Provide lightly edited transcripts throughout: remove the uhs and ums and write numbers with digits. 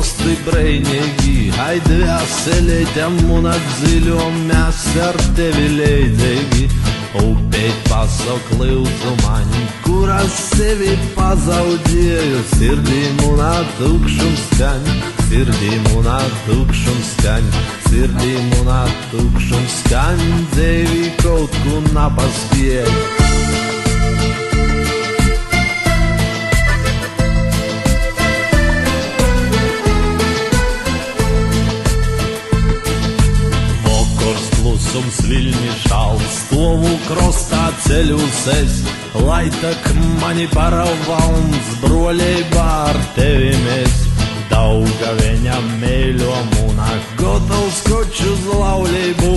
krostai brainīgi, haide vēseleļam un atdziļom mēs ar tevi leidīgi. Upēt pasauk lūdzu mani, kuras sevi pazaudēju, sirdīm un tukšums skaņ, sirdīm un tukšums skaņ, sirdīm un tukšums skaņ, dzīvi kaut ko napaspēju. Klusums Viļņi šal, stovu krostā ceļus es, lai tak mani paravalns, broļeibā ar tevi mēs. Daugaveņa mēļom un gotovs koč uz laulību,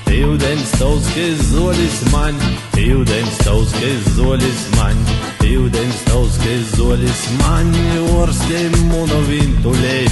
tīvdeņs tavs, kai zolis man, tīvdeņs tavs, kai zolis man, tīvdeņs tavs, kai zolis man, orstei munu vintuliei.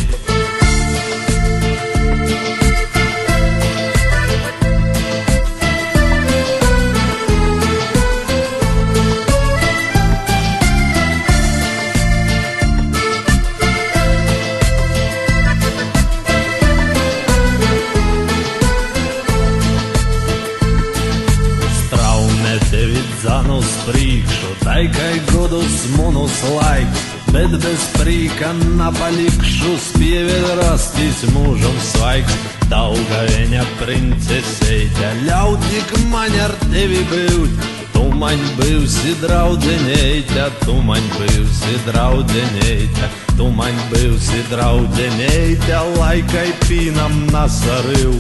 Zanu uz priekšu, taikai godus munus laiks, bet bez prīka napalikšu, spievēl rastīs mūžam svaigs. Daugaveņa princeseite, ļauj tik man ar tevi būt, tu man būsi draudzeneite, tu man būsi draudzeneite, tu man būsi draudzeneite, laikai pīnam nasarīv.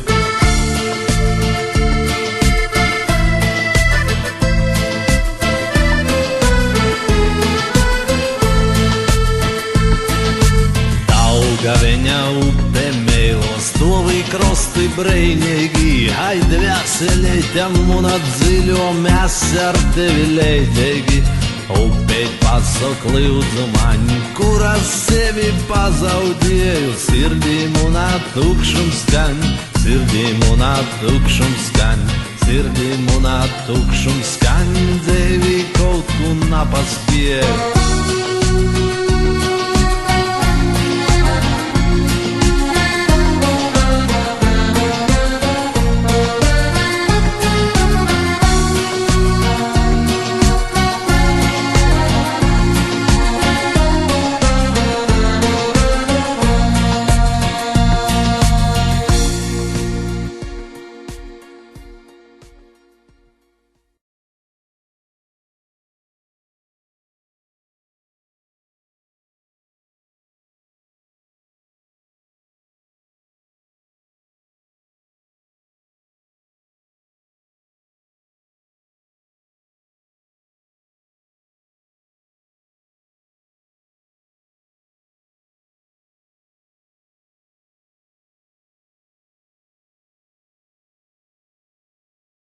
Daugaveņa upe mēlo, stovi krostai brainīgi, haide vēseleļam un atdziļom mēs ar tevi leidīgi. Upēt pasauk lūdzu mani, kuras sevi pazaudēju, sirdīm un tukšums skaņ, sirdīm un tukšums skaņ, sirdīm un tukšums skaņ, dzīvi kaut ko napaspēju.